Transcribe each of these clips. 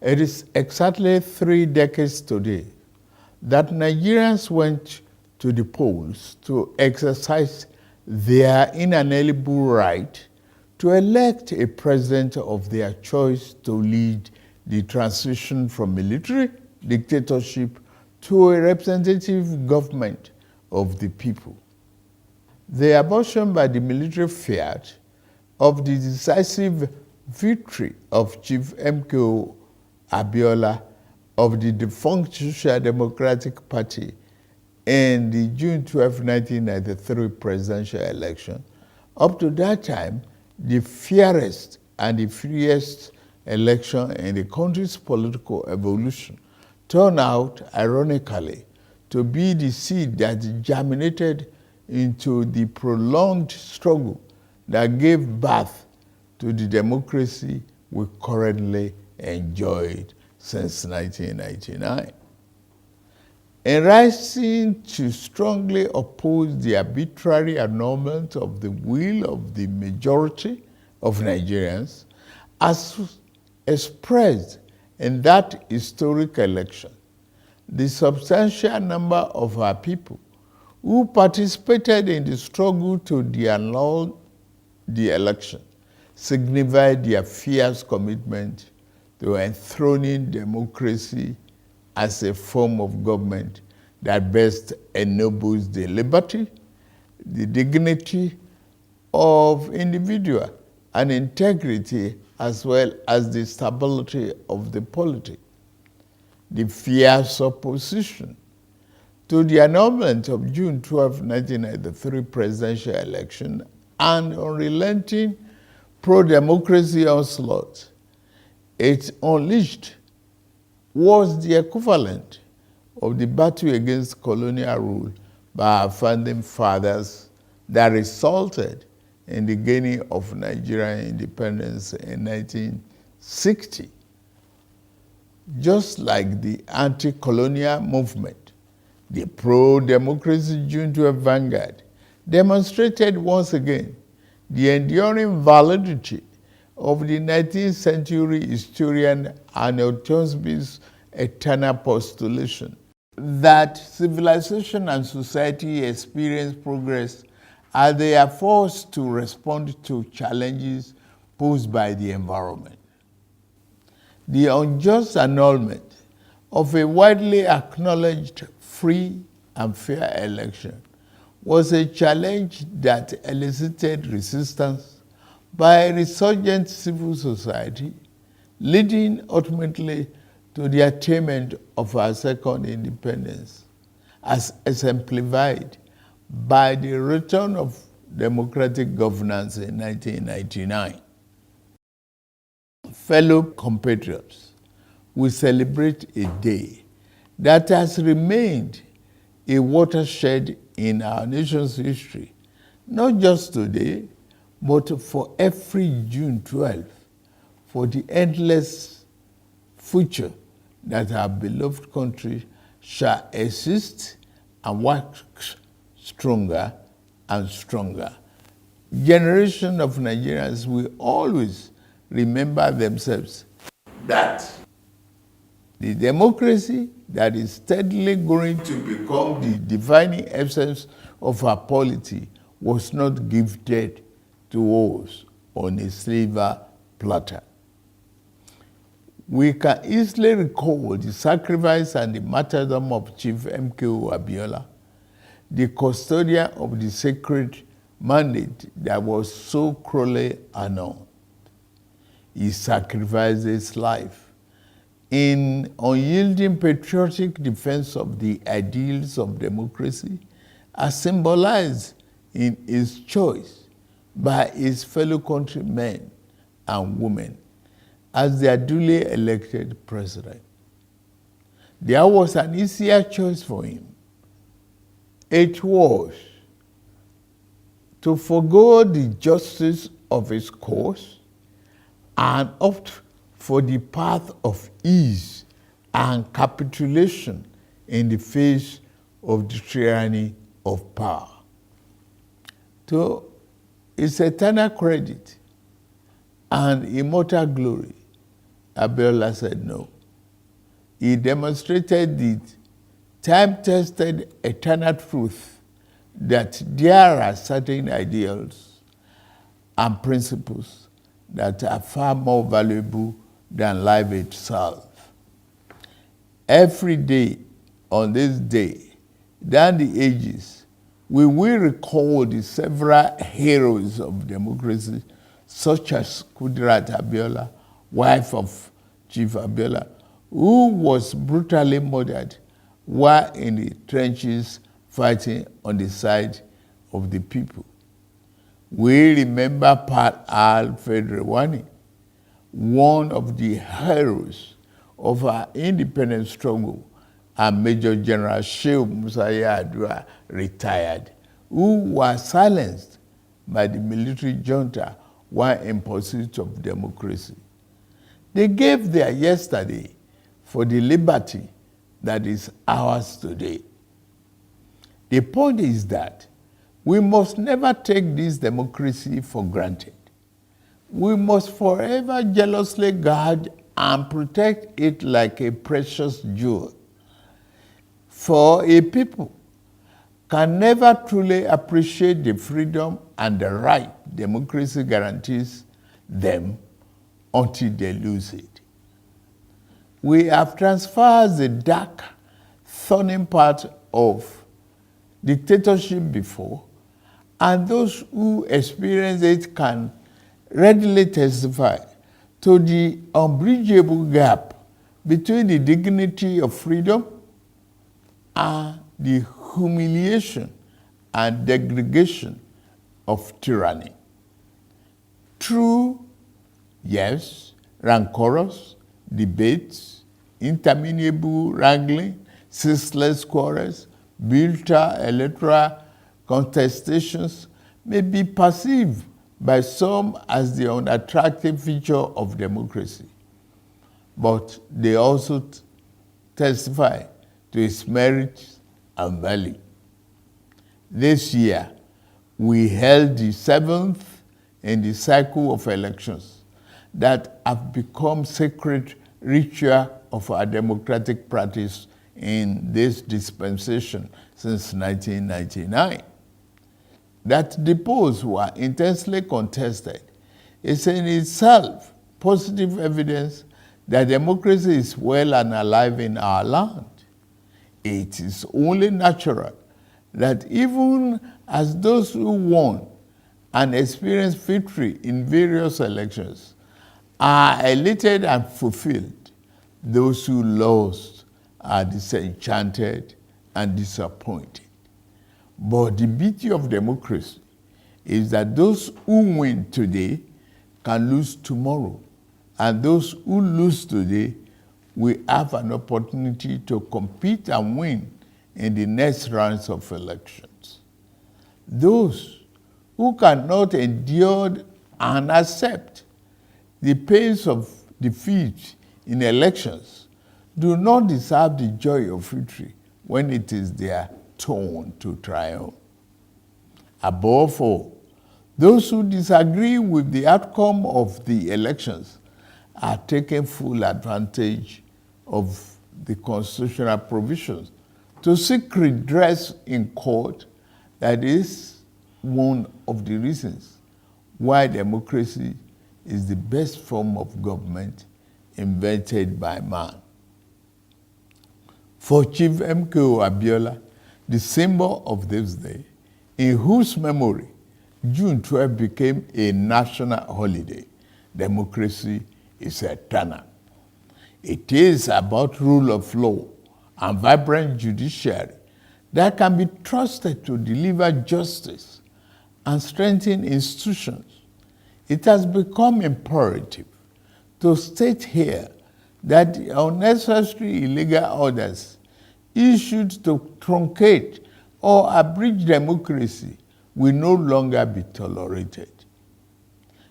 It is exactly 3 decades today that Nigerians went to the polls to exercise their inalienable right to elect a president of their choice to lead the transition from military dictatorship to a representative government of the people. The abortion by the military fiat of the decisive victory of Chief MKO Abiola of the defunct Social Democratic Party in the June 12, 1993 presidential election, up to that time, the fairest and the freest election in the country's political evolution, turned out, ironically, to be the seed that germinated into the prolonged struggle that gave birth to the democracy we currently enjoyed since 1999. In rising to strongly oppose the arbitrary annulment of the will of the majority of Nigerians, as expressed in that historic election, the substantial number of our people who participated in the struggle to annul the election signified their fierce commitment to enthroning democracy as a form of government that best ennobles the liberty, the dignity of individual, and integrity, as well as the stability of the polity. The fierce opposition to the annulment of June 12, 1993 presidential election and unrelenting pro-democracy onslaught it unleashed was the equivalent of the battle against colonial rule by our founding fathers that resulted in the gaining of Nigerian independence in 1960. Just like the anti-colonial movement, the pro-democracy June 12 vanguard demonstrated once again the enduring validity of the 19th century historian Arnold Toynbee's eternal postulation that civilization and society experience progress as they are forced to respond to challenges posed by the environment. The unjust annulment of a widely acknowledged free and fair election was a challenge that elicited resistance by a resurgent civil society, leading ultimately to the attainment of our second independence, as exemplified by the return of democratic governance in 1999. Fellow compatriots, we celebrate a day that has remained a watershed in our nation's history, not just today, but for every June 12, for the endless future that our beloved country shall exist and work stronger and stronger. Generation of Nigerians will always remember themselves that the democracy that is steadily going to become the defining essence of our polity was not gifted to us on a silver platter. We can easily recall the sacrifice and the martyrdom of Chief MKO Abiola, the custodian of the sacred mandate that was so cruelly annulled. He sacrificed his life in unyielding patriotic defense of the ideals of democracy, as symbolized in his choice by his fellow countrymen and women as their duly elected president. There was an easier choice for him. It was to forego the justice of his cause and opt for the path of ease and capitulation in the face of the tyranny of power. To his eternal credit and immortal glory, Abiola said no. He demonstrated the time-tested eternal truth that there are certain ideals and principles that are far more valuable than life itself. Every day on this day, down the ages, we will recall the several heroes of democracy, such as Kudirat Abiola, wife of Chief Abiola, who was brutally murdered while in the trenches fighting on the side of the people. We remember Pat Alfred Rwani, one of the heroes of our independence struggle, and Major General Shehu Musa Yar'Adua, retired, who was silenced by the military junta while in pursuit of democracy. They gave their yesterday for the liberty that is ours today. The point is that we must never take this democracy for granted. We must forever jealously guard and protect it like a precious jewel. For a people can never truly appreciate the freedom and the right democracy guarantees them until they lose it. We have transferred the dark, thorny part of dictatorship before, and those who experience it can readily testify to the unbridgeable gap between the dignity of freedom and the humiliation and degradation of tyranny. True, yes, rancorous debates, interminable wrangling, ceaseless quarrels, bitter electoral contestations may be perceived by some as the unattractive feature of democracy, but they also testify to its merits and value. This year, we held the 7th in the cycle of elections that have become sacred ritual of our democratic practice in this dispensation since 1999. That the polls were intensely contested is in itself positive evidence that democracy is well and alive in our land. It is only natural that even as those who won and experienced victory in various elections are elated and fulfilled, those who lost are disenchanted and disappointed. But the beauty of democracy is that those who win today can lose tomorrow, and those who lose today will have an opportunity to compete and win in the next rounds of elections. Those who cannot endure and accept the pains of defeat in elections do not deserve the joy of victory when it is their turn to triumph. Above all, those who disagree with the outcome of the elections are taking full advantage of the constitutional provisions to seek redress in court. That is one of the reasons why democracy is the best form of government invented by man. For Chief MKO Abiola, the symbol of this day, in whose memory June 12 became a national holiday, democracy is eternal. It is about rule of law and vibrant judiciary that can be trusted to deliver justice and strengthen institutions. It has become imperative to state here that the unnecessary illegal orders issued to truncate or abridge democracy will no longer be tolerated.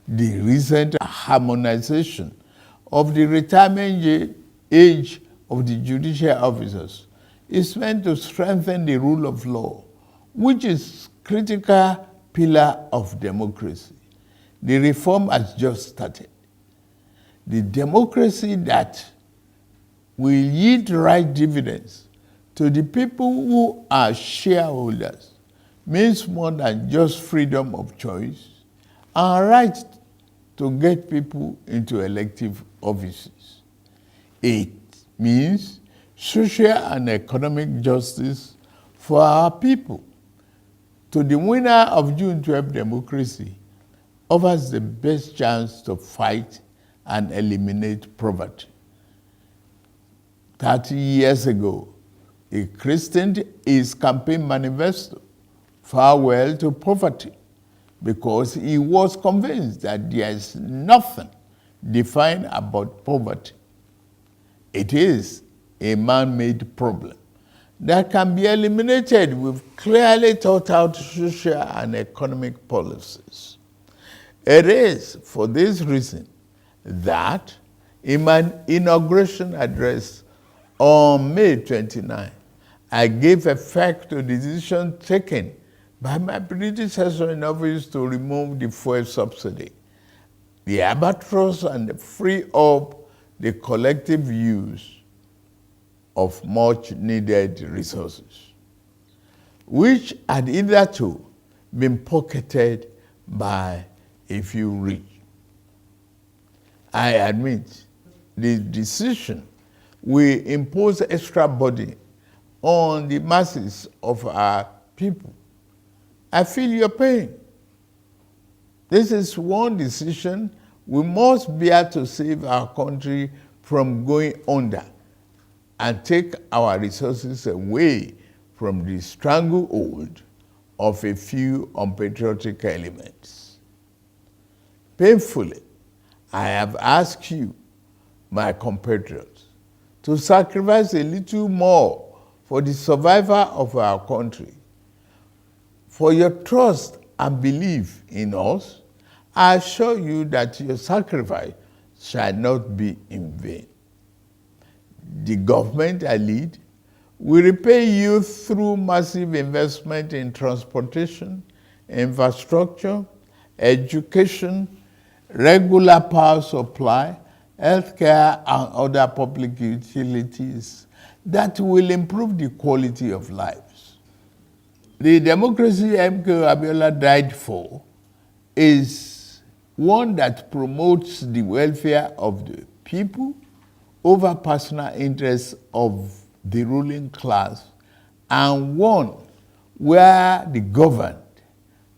The recent harmonization of the retirement age of the judicial officers is meant to strengthen the rule of law, which is a critical pillar of democracy. The reform has just started. The democracy that will yield right dividends to the people who are shareholders means more than just freedom of choice and right to get people into elective offices. It means social and economic justice for our people. To the winner of June 12 democracy offers the best chance to fight and eliminate poverty. 30 years ago, he christened his campaign manifesto, Farewell to Poverty, because he was convinced that there is nothing defined about poverty. It is a man-made problem that can be eliminated with clearly thought out social and economic policies. It is for this reason that in my inauguration address on May 29, I gave effect to the decision taken by my predecessor in office to remove the fuel subsidy, the albatross, and free up the collective use of much needed resources, which had hitherto been pocketed by a few rich. I admit the decision will impose extra burden on the masses of our people. I feel your pain. This is one decision we must bear to save our country from going under and take our resources away from the stranglehold of a few unpatriotic elements. Painfully, I have asked you, my compatriots, to sacrifice a little more for the survival of our country. For your trust and belief in us, I assure you that your sacrifice shall not be in vain. The government I lead will repay you through massive investment in transportation, infrastructure, education, regular power supply, healthcare, and other public utilities that will improve the quality of lives. The democracy MK Abiola died for is one that promotes the welfare of the people over personal interests of the ruling class, and one where the governed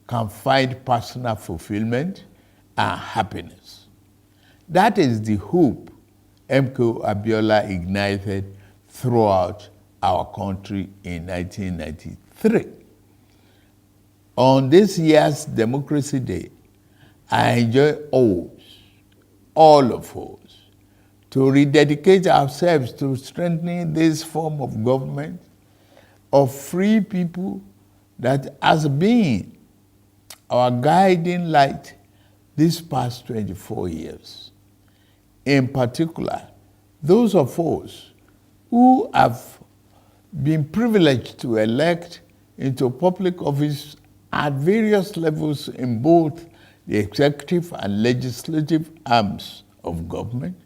can find personal fulfillment and happiness. That is the hope MK Abiola ignited throughout our country in 1993. On this year's Democracy Day, I enjoy all of us, to rededicate ourselves to strengthening this form of government of free people that has been our guiding light these past 24 years. In particular, those of us who have been privileged to elect into public office at various levels in both the executive and legislative arms of government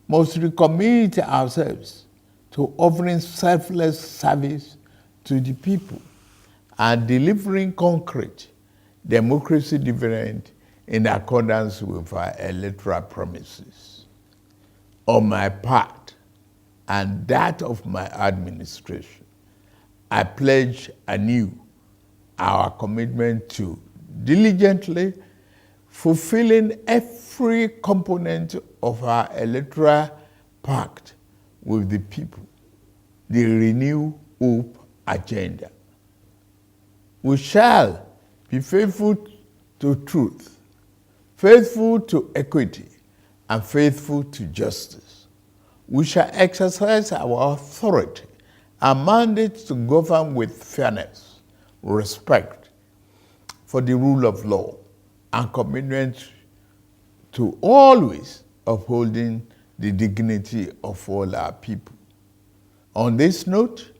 must recommit ourselves to offering selfless service to the people and delivering concrete democracy dividend in accordance with our electoral promises. On my part and that of my administration, I pledge anew our commitment to diligently fulfilling every component of our electoral pact with the people, the Renew Hope agenda. We shall be faithful to truth, faithful to equity, and faithful to justice. We shall exercise our authority and mandate to govern with fairness, respect for the rule of law, and commitment to always upholding the dignity of all our people. On this note,